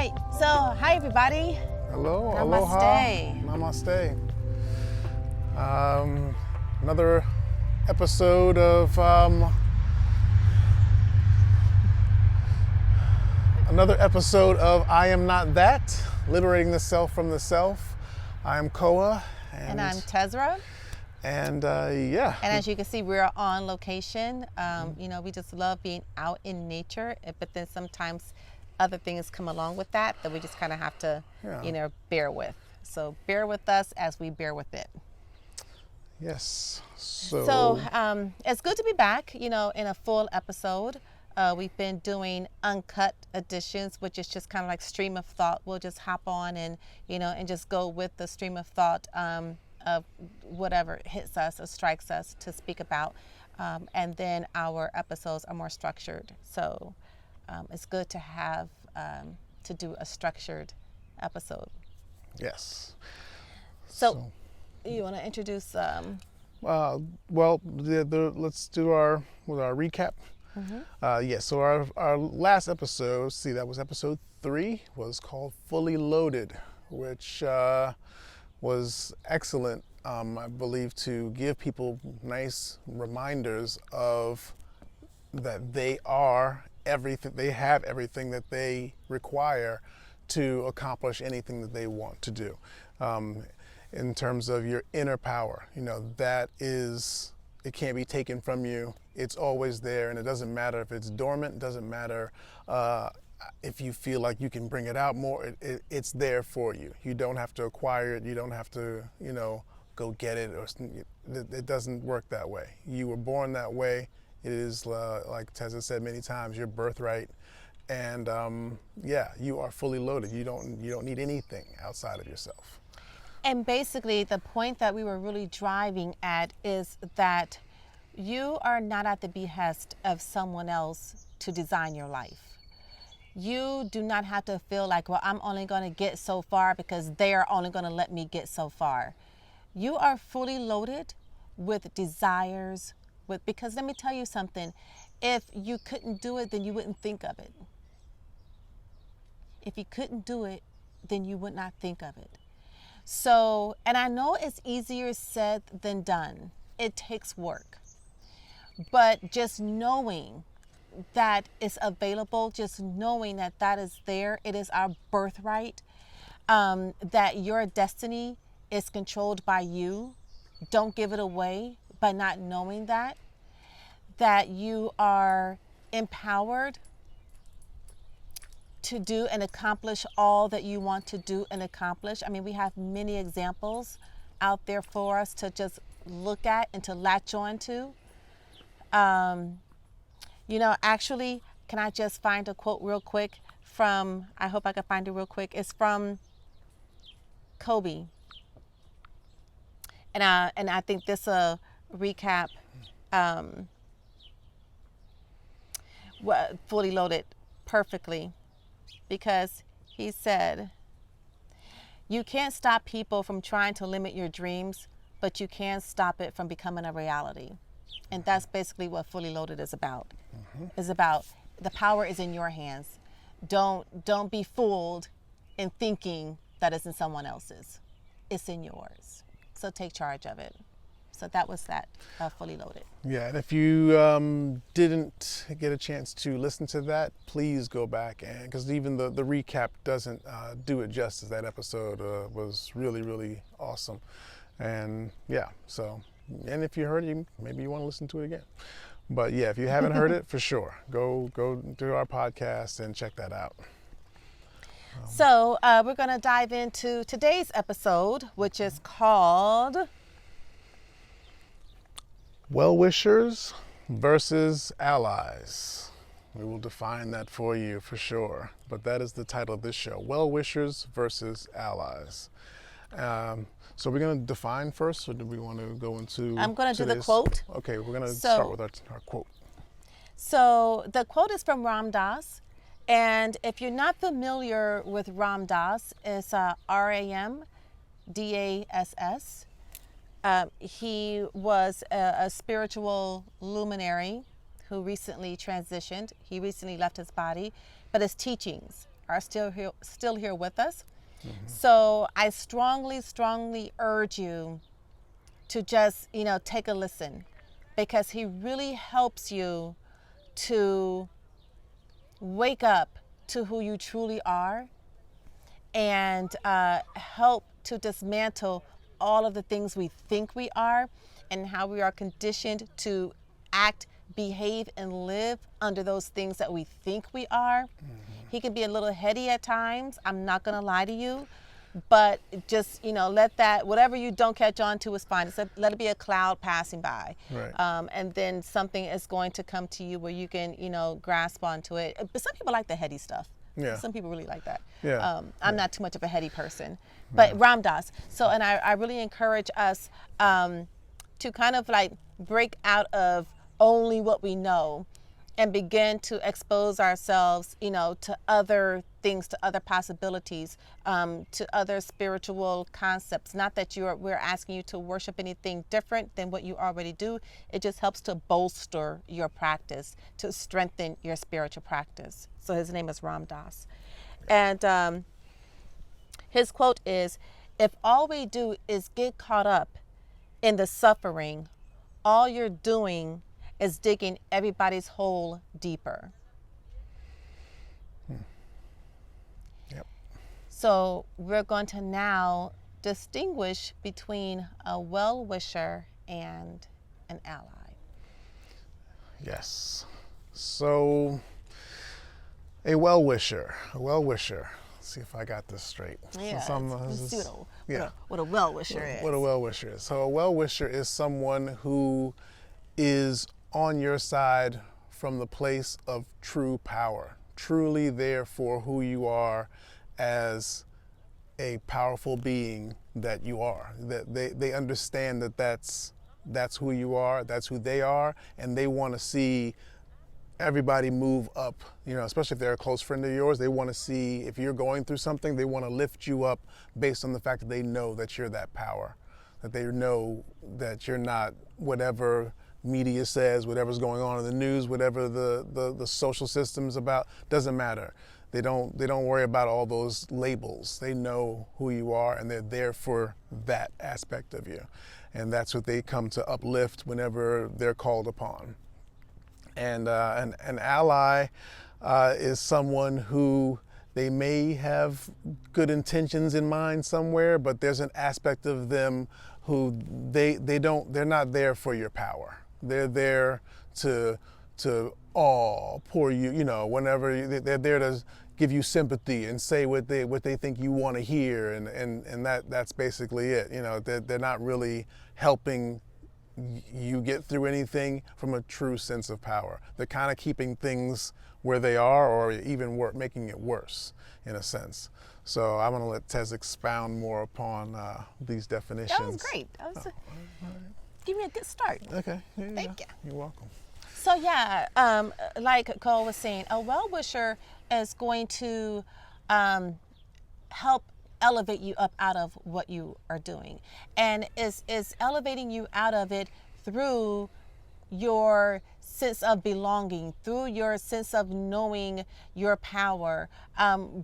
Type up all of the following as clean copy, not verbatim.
right. So, hi everybody. Hello, Namaste. Aloha, namaste. Another episode of I Am Not That, Liberating the Self from the Self. I am Koa. And I'm Tezra. And And as you can see, we're on location. We just love being out in nature, but then sometimes other things come along with that we just kind of have to, bear with. So bear with us as we bear with it. Yes. So it's good to be back, in a full episode. We've been doing uncut editions, which is just kind of like stream of thought. We'll just hop on and just go with the stream of thought of whatever hits us or strikes us to speak about. And then our episodes are more structured. So it's good to have to do a structured episode. Yes. So you want to introduce? Let's do our recap. Mm-hmm. So our last episode, that was episode 3, was called Fully Loaded, which was excellent, I believe, to give people nice reminders of that they are everything, they have everything that they require to accomplish anything that they want to do. In terms of your inner power, it can't be taken from you. It's always there, and it doesn't matter if it's dormant. It doesn't matter if you feel like you can bring it out more. It's there for you. You don't have to acquire it. You don't have to, go get it. It doesn't work that way. You were born that way. It is, like Tessa said many times, your birthright. And you are fully loaded. You don't need anything outside of yourself. And basically, the point that we were really driving at is that you are not at the behest of someone else to design your life. You do not have to feel like, well, I'm only going to get so far because they are only going to let me get so far. You are fully loaded with desires, because let me tell you something. If you couldn't do it, then you wouldn't think of it. If you couldn't do it, then you would not think of it. So, and I know it's easier said than done. It takes work. But just knowing that it's available, just knowing that that is there, it is our birthright, that your destiny is controlled by you. Don't give it away by not knowing that you are empowered to do and accomplish all that you want to do and accomplish. I mean, we have many examples out there for us to just look at and to latch on to. Actually, can I just find a quote real quick from, I hope I can find it real quick. It's from Kobe. And I think this recap Fully Loaded perfectly, because he said, you can't stop people from trying to limit your dreams, but you can stop it from becoming a reality. And that's basically what Fully Loaded is about. Mm-hmm. Is about the power is in your hands. Don't be fooled in thinking that it's in someone else's. It's in yours. So take charge of it. So that was that, Fully Loaded. Yeah, and if you didn't get a chance to listen to that, please go back, and because even the recap doesn't do it justice. That episode was really, really awesome. And and if you heard it, maybe you want to listen to it again. But if you haven't heard it, for sure, go to our podcast and check that out. So we're going to dive into today's episode, which is called Well-wishers versus allies. We will define that for you for sure. But that is the title of this show, Well-wishers versus allies. So we're going to define first, or do we want to go into... I'm going to do the quote. Okay, we're going to start with our quote. So the quote is from Ram Dass. And if you're not familiar with Ram Dass, it's Ramdass. He was a spiritual luminary who recently transitioned. He recently left his body, but his teachings are still here with us. So I strongly urge you to just, take a listen, because he really helps you to wake up to who you truly are, and help to dismantle all of the things we think we are and how we are conditioned to act, behave, and live under those things that we think we are. He can be a little heady at times. I'm not going to lie to you. But just, let that, whatever you don't catch on to is fine. Let it be a cloud passing by. Right. And then something is going to come to you where you can, grasp onto it. But some people like the heady stuff. Yeah. Some people really like that. Yeah. I'm not too much of a heady person. But Ram Dass. So, and I really encourage us to kind of like break out of only what we know and begin to expose ourselves, to other things, to other possibilities, to other spiritual concepts. Not that we're asking you to worship anything different than what you already do. It just helps to bolster your practice, to strengthen your spiritual practice. So his name is Ram Dass. And his quote is, "If all we do is get caught up in the suffering, all you're doing is digging everybody's hole deeper." Yep. So we're going to now distinguish between a well-wisher and an ally. Yes. So a well-wisher. Let's see if I got this straight. Yeah, let's see yeah. what a well-wisher is. What a well-wisher is. So a well-wisher is someone who is on your side from the place of true power, truly there for who you are as a powerful being that you are. That they understand that that's who you are, that's who they are, and they want to see everybody move up, especially if they're a close friend of yours. They want to see, if you're going through something, they want to lift you up based on the fact that they know that you're that power, that they know that you're not whatever media says, whatever's going on in the news, whatever the social system's about, doesn't matter. They don't worry about all those labels. They know who you are, and they're there for that aspect of you. And that's what they come to uplift whenever they're called upon. And an ally is someone who they may have good intentions in mind somewhere, but there's an aspect of them who they're not there for your power. They're there to pour you, whenever they're there to give you sympathy and say what they think you want to hear, and that's basically it. They're not really helping you get through anything from a true sense of power. They're kind of keeping things where they are, or even making it worse in a sense. So I'm going to let Tez expound more upon these definitions. That was great. Give me a good start. Okay. Thank you. You're welcome. So yeah, like Cole was saying, a well-wisher is going to help elevate you up out of what you are doing, and is elevating you out of it through your sense of belonging, through your sense of knowing your power,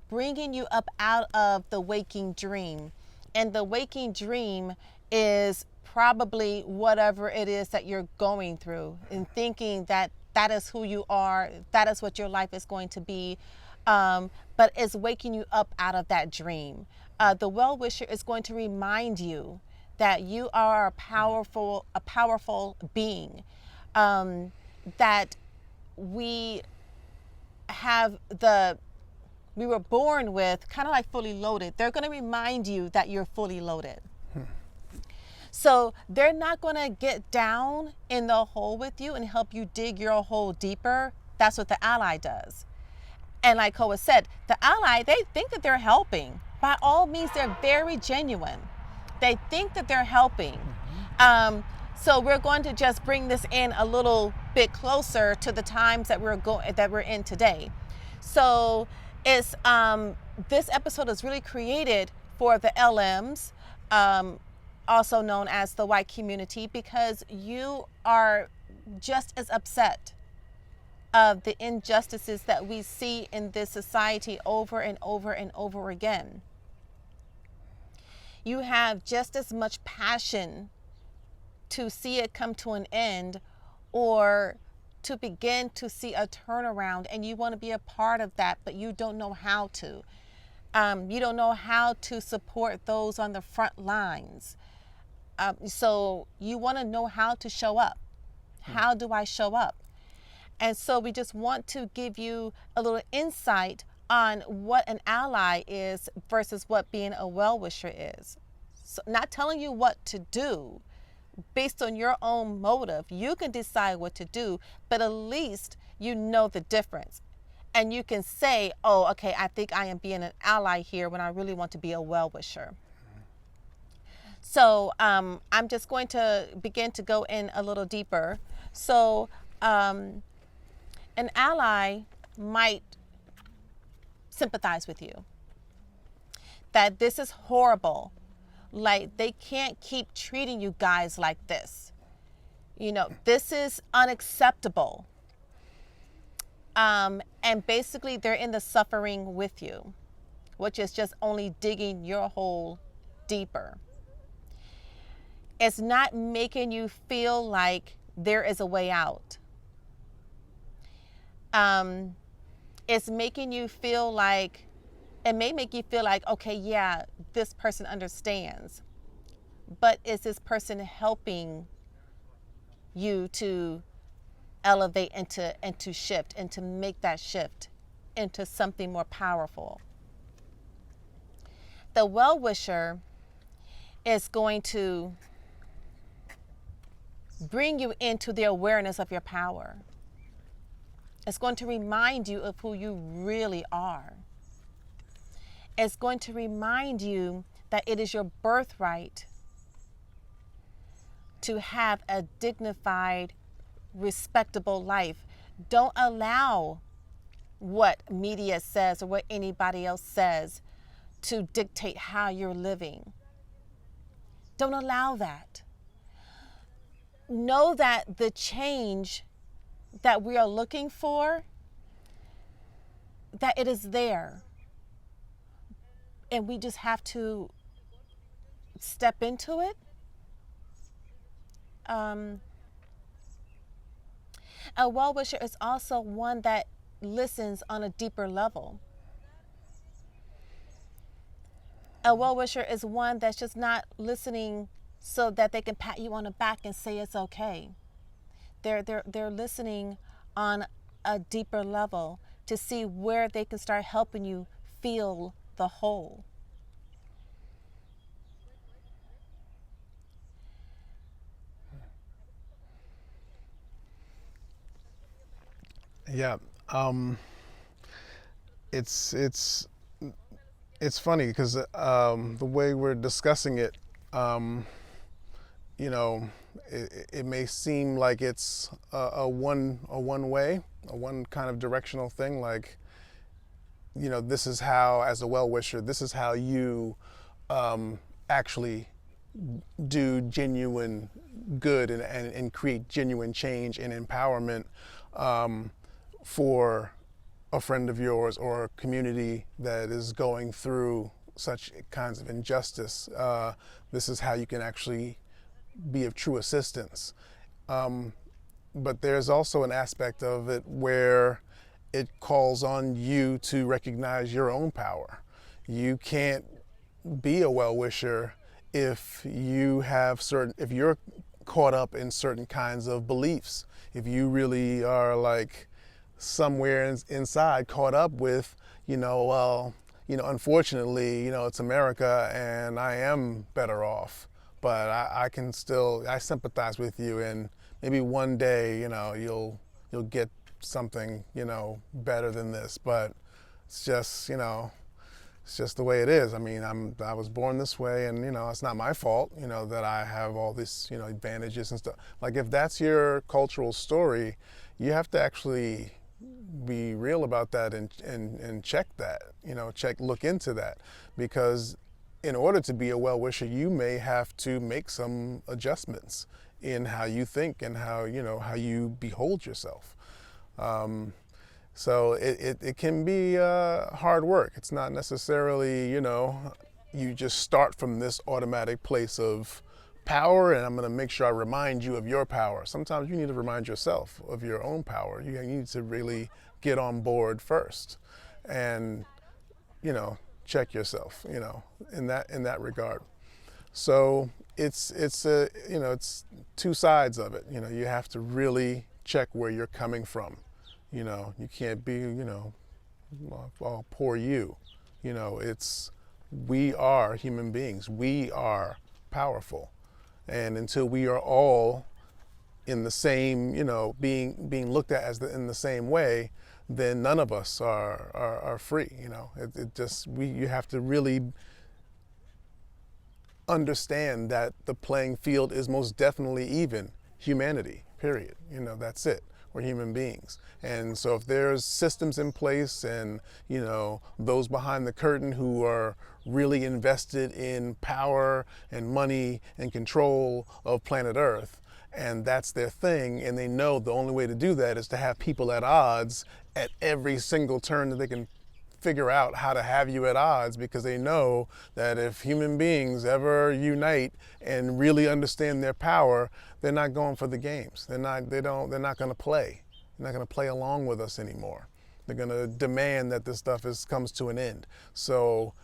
bringing you up out of the waking dream. And the waking dream is probably whatever it is that you're going through, and thinking that that is who you are, that is what your life is going to be, but it's waking you up out of that dream. The well-wisher is going to remind you that you are a powerful being, that we were born with, kind of like fully loaded. They're going to remind you that you're fully loaded. So they're not going to get down in the hole with you and help you dig your hole deeper. That's what the ally does. And like Koa said, the ally, they think that they're helping. By all means, they're very genuine. They think that they're helping. So we're going to just bring this in a little bit closer to the times that we're in today. So it's this episode is really created for the LMs, also known as the white community, because you are just as upset of the injustices that we see in this society over and over and over again. You have just as much passion to see it come to an end, or to begin to see a turnaround, and you want to be a part of that, but you don't know how to. You don't know how to support those on the front lines. So you want to know how to show up. How do I show up? And so we just want to give you a little insight on what an ally is versus what being a well-wisher is. So not telling you what to do based on your own motive. You can decide what to do, but at least you know the difference. And you can say, oh, okay, I think I am being an ally here when I really want to be a well-wisher. So I'm just going to begin to go in a little deeper. So an ally might sympathize with you, that this is horrible. Like, they can't keep treating you guys like this. You know, this is unacceptable. And basically they're in the suffering with you, which is just only digging your hole deeper. It's not making you feel like there is a way out. It's making you feel like, it may make you feel like, okay, yeah, this person understands, but is this person helping you to elevate and to shift and to make that shift into something more powerful? The well-wisher is going to bring you into the awareness of your power. It's going to remind you of who you really are. It's going to remind you that it is your birthright to have a dignified, respectable life. Don't allow what media says or what anybody else says to dictate how you're living. Don't allow that. Know that the change that we are looking for, that it is there. And we just have to step into it. A well-wisher is also one that listens on a deeper level. A well-wisher is one that's just not listening so that they can pat you on the back and say it's okay. They're listening on a deeper level to see where they can start helping you feel the whole. Yeah, it's funny because the way we're discussing it, you know, it may seem like it's a one way, a one kind of directional thing. Like, you know, this is how, as a well-wisher, this is how you actually do genuine good and create genuine change and empowerment for a friend of yours or a community that is going through such kinds of injustice. This is how you can actually be of true assistance. But there's also an aspect of it where it calls on you to recognize your own power. You can't be a well-wisher if if you're caught up in certain kinds of beliefs. If you really are like somewhere inside caught up with, well, unfortunately, it's America and I am better off, but I sympathize with you, and maybe one day, you'll get something, better than this. But it's just, it's just the way it is. I mean, I was born this way, and it's not my fault, that I have all this, advantages and stuff. Like, if that's your cultural story, you have to actually be real about that and check that, look into that, because in order to be a well-wisher, you may have to make some adjustments in how you think and how you behold yourself. So it can be hard work. It's not necessarily, you just start from this automatic place of power, and I'm going to make sure I remind you of your power. Sometimes you need to remind yourself of your own power. You need to really get on board first and, check yourself, in that regard. So it's two sides of it. You have to really check where you're coming from. You can't be, well, poor you. We are human beings. We are powerful. And until we are all in the same, being looked at as in the same way, then none of us are free. You have to really understand that the playing field is most definitely even humanity, period. That's it. We're human beings. And so if there's systems in place and, those behind the curtain who are really invested in power and money and control of planet Earth, and that's their thing, and they know the only way to do that is to have people at odds at every single turn that they can figure out how to have you at odds, because they know that if human beings ever unite and really understand their power, they're not going for the games. They're not going to play. They're not going to play along with us anymore. They're going to demand that this stuff comes to an end. So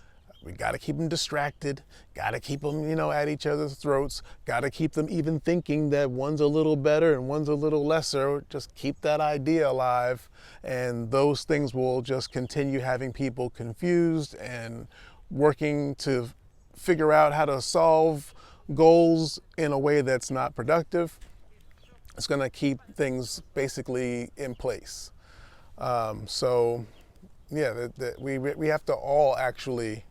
we got to keep them distracted, got to keep them, at each other's throats, got to keep them even thinking that one's a little better and one's a little lesser. Just keep that idea alive, and those things will just continue having people confused and working to figure out how to solve goals in a way that's not productive. It's going to keep things basically in place. We have to all actually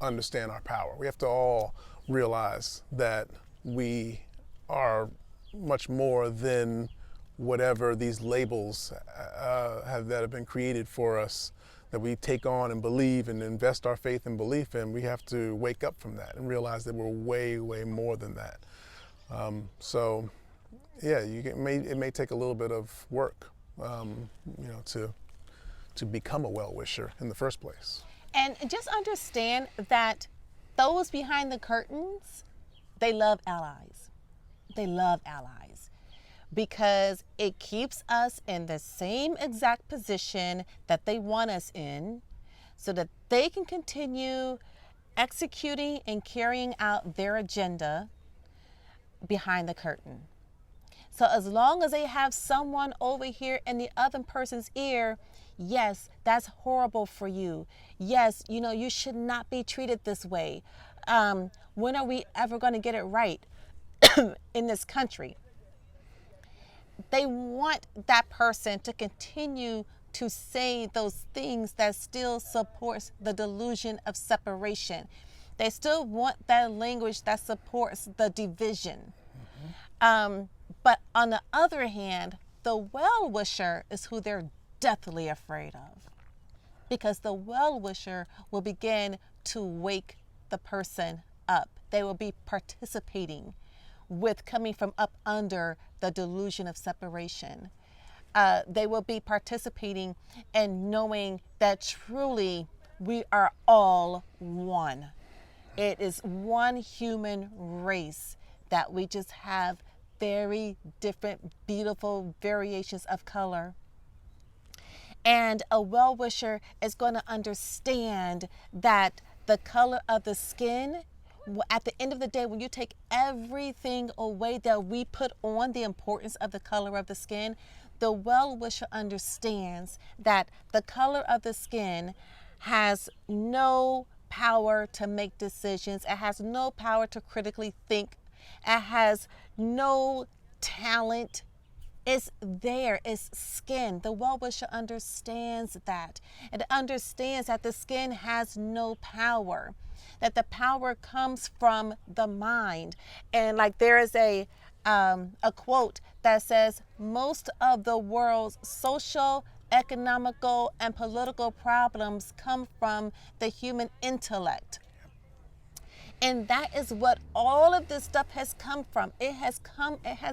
understand our power. We have to all realize that we are much more than whatever these labels that have been created for us, that we take on and believe and invest our faith and belief in. We have to wake up from that and realize that we're way, way more than that. It may take a little bit of work, to become a well-wisher in the first place. And just understand that those behind the curtains, they love allies. They love allies because it keeps us in the same exact position that they want us in, so that they can continue executing and carrying out their agenda behind the curtain. So as long as they have someone over here in the other person's ear, yes, that's horrible for you. Yes, you should not be treated this way. When are we ever going to get it right in this country? They want that person to continue to say those things that still supports the delusion of separation. They still want that language that supports the division. But on the other hand, the well-wisher is who they're deathly afraid of, because the well-wisher will begin to wake the person up. They will be participating with coming from up under the delusion of separation. They will be participating and knowing that truly we are all one. It is one human race, that we just have very different, beautiful variations of color. And a well-wisher is going to understand that the color of the skin, at the end of the day, when you take everything away that we put on the importance of the color of the skin, the well-wisher understands that the color of the skin has no power to make decisions. It has no power to critically think. It has no talent. It's there. It's skin. The well-wisher understands that. It understands that the skin has no power, that the power comes from the mind. And like there is a quote that says, most of the world's social, economical, and political problems come from the human intellect. And that is what all of this stuff has come from. It has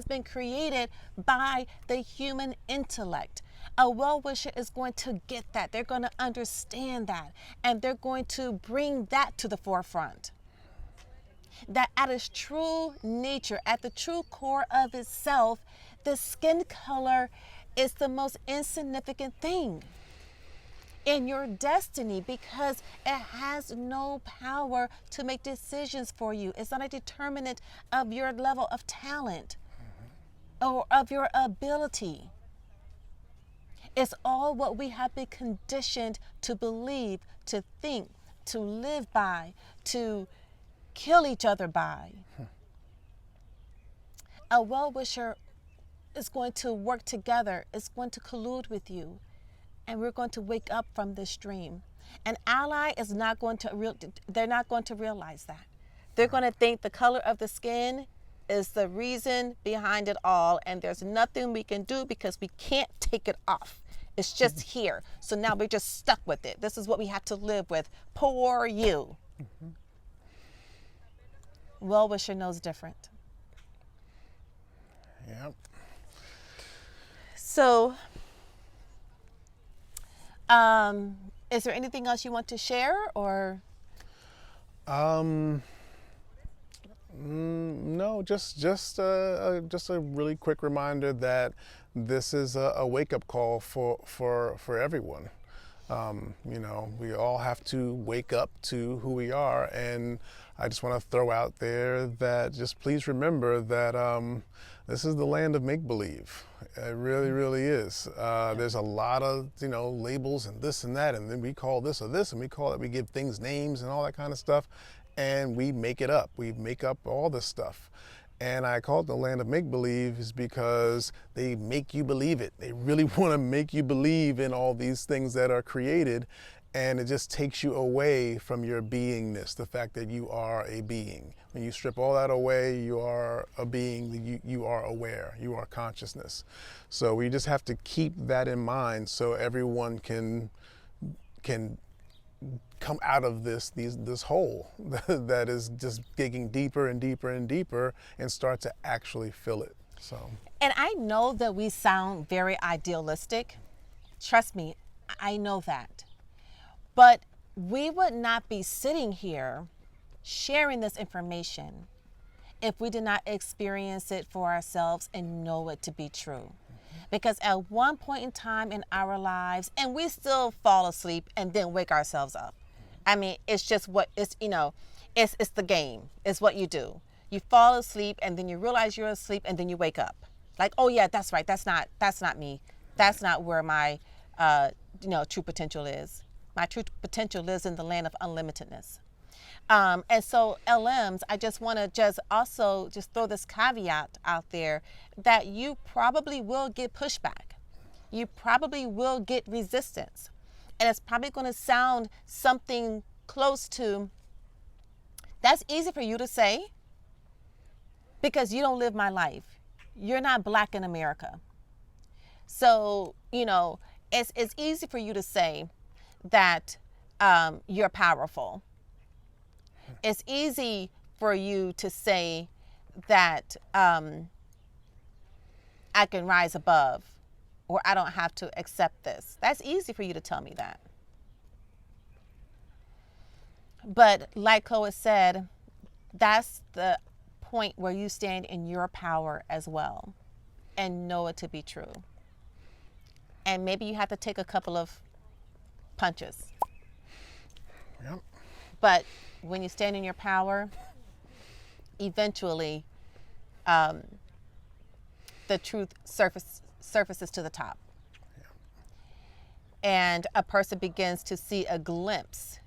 been created by the human intellect. A well-wisher is going to get that. They're going to understand that. And they're going to bring that to the forefront. That at its true nature, at the true core of itself, the skin color is the most insignificant thing in your destiny, because it has no power to make decisions for you. It's not a determinant of your level of talent or of your ability. It's all what we have been conditioned to believe, to think, to live by, to kill each other by. A well-wisher is going to work together, is going to collude with you, and we're going to wake up from this dream. An ally is not going to they're not going to realize that. They're going to think the color of the skin is the reason behind it all, and there's nothing we can do because we can't take it off. It's just here. So now we're just stuck with it. This is what we have to live with. Poor you. Well-wisher knows different. Yep. So, is there anything else you want to share, or? No, just a really quick reminder that this is a wake-up call for everyone. We all have to wake up to who we are, and I just want to throw out there that just please remember that this is the land of make-believe. It really, really is. There's a lot of, labels and this and that, and then we call this or this, and we give things names and all that kind of stuff, and we make it up. We make up all this stuff. And I call it the land of make-believe is because they make you believe it. They really want to make you believe in all these things that are created, and it just takes you away from your beingness, the fact that you are a being. When you strip all that away, you are a being, you are aware, you are consciousness. So we just have to keep that in mind so everyone can come out of this hole that is just digging deeper and deeper and deeper and start to actually fill it. So. And I know that we sound very idealistic. Trust me, I know that. But we would not be sitting here sharing this information if we did not experience it for ourselves and know it to be true. Because at one point in time in our lives, and we still fall asleep and then wake ourselves up. I mean, it's just what it's the game. It's what you do. You fall asleep and then you realize you're asleep and then you wake up. Like, oh yeah, that's right. That's not me. That's not where my true potential is. My true potential lives in the land of unlimitedness. And so LMs, I just want to also throw this caveat out there that you probably will get pushback. You probably will get resistance. And it's probably going to sound something close to, that's easy for you to say because you don't live my life. You're not Black in America. So, it's easy for you to say that you're powerful. It's easy for you to say that I can rise above, or I don't have to accept this. That's easy for you to tell me that. But like Koa said, that's the point where you stand in your power as well and know it to be true. And maybe you have to take a couple of punches. Yep. But when you stand in your power, eventually the truth surfaces to the top. Yeah. And a person begins to see a glimpse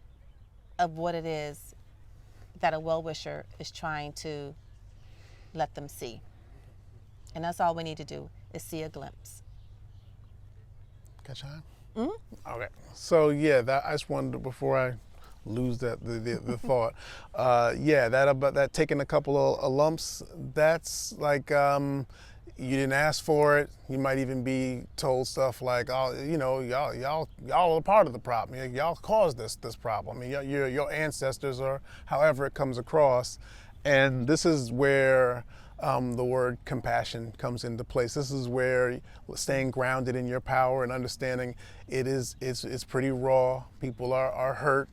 of what it is that a well-wisher is trying to let them see. And that's all we need to do is see a glimpse. Got time? Mm-hmm. Okay. So I just wanted to, before I lose the thought. That about that taking a couple of lumps. That's like you didn't ask for it. You might even be told stuff like, "Oh, y'all are part of the problem. Y'all caused this problem. I mean, your ancestors or however it comes across." And this is where the word compassion comes into place. This is where staying grounded in your power and understanding it's pretty raw. People are hurt.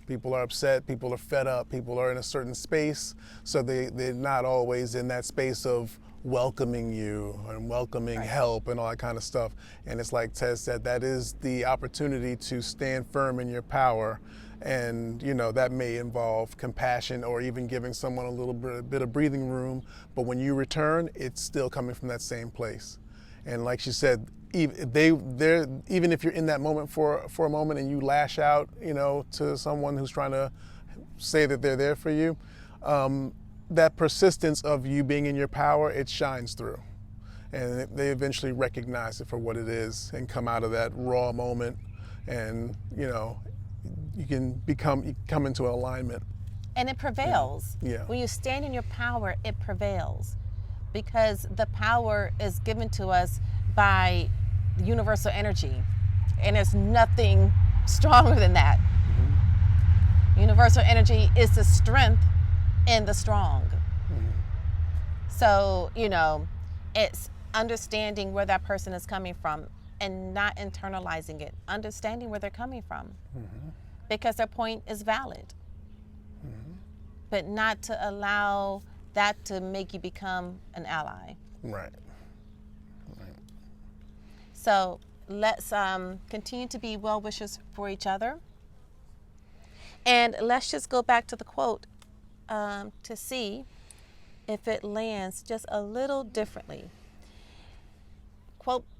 People are upset, people are fed up, people are in a certain space, so they're not always in that space of welcoming you and welcoming help and all that kind of stuff. And it's like Tez said, that is the opportunity to stand firm in your power. And that may involve compassion or even giving someone a little bit of breathing room. But when you return, it's still coming from that same place. And like she said, even if you're in that moment for a moment and you lash out, to someone who's trying to say that they're there for you, that persistence of you being in your power, it shines through. And they eventually recognize it for what it is and come out of that raw moment, and you come into alignment. And it prevails. Yeah. When you stand in your power, it prevails, because the power is given to us by universal energy, and there's nothing stronger than that. Mm-hmm. Universal energy is the strength in the strong. Mm-hmm. So it's understanding where that person is coming from and not internalizing it, understanding where they're coming from. Mm-hmm. Because their point is valid. Mm-hmm. But not to allow that to make you become an ally. Right. So let's continue to be well-wishers for each other. And let's just go back to the quote to see if it lands just a little differently.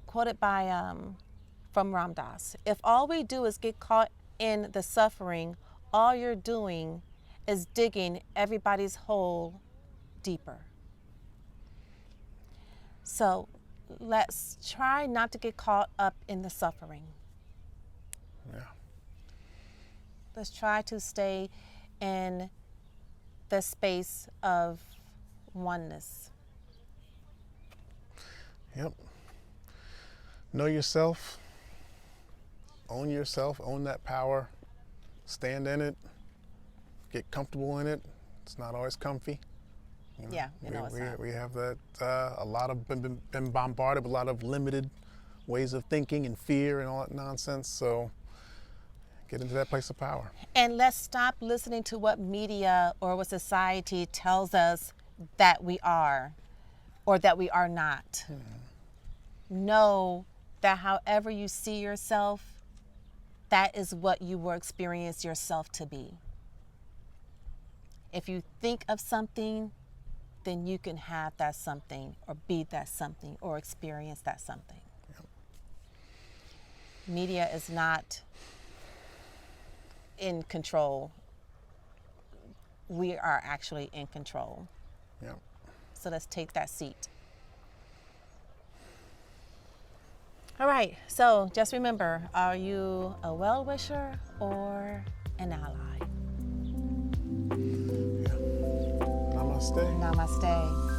Quoted by from Ram Dass. If all we do is get caught in the suffering, all you're doing is digging everybody's hole deeper. So let's try not to get caught up in the suffering. Yeah. Let's try to stay in the space of oneness. Yep. Know yourself. Own yourself. Own that power. Stand in it. Get comfortable in it. It's not always comfy. Yeah, it's not. We have that. A lot of been bombarded with a lot of limited ways of thinking and fear and all that nonsense. So get into that place of power. And let's stop listening to what media or what society tells us that we are or that we are not. Know that however you see yourself, that is what you will experience yourself to be. If you think of something, then you can have that something or be that something or experience that something. Yep. Media is not in control. We are actually in control. Yep. So let's take that seat. All right, so just remember, are you a well-wisher or an ally? Yeah. Namaste. Namaste.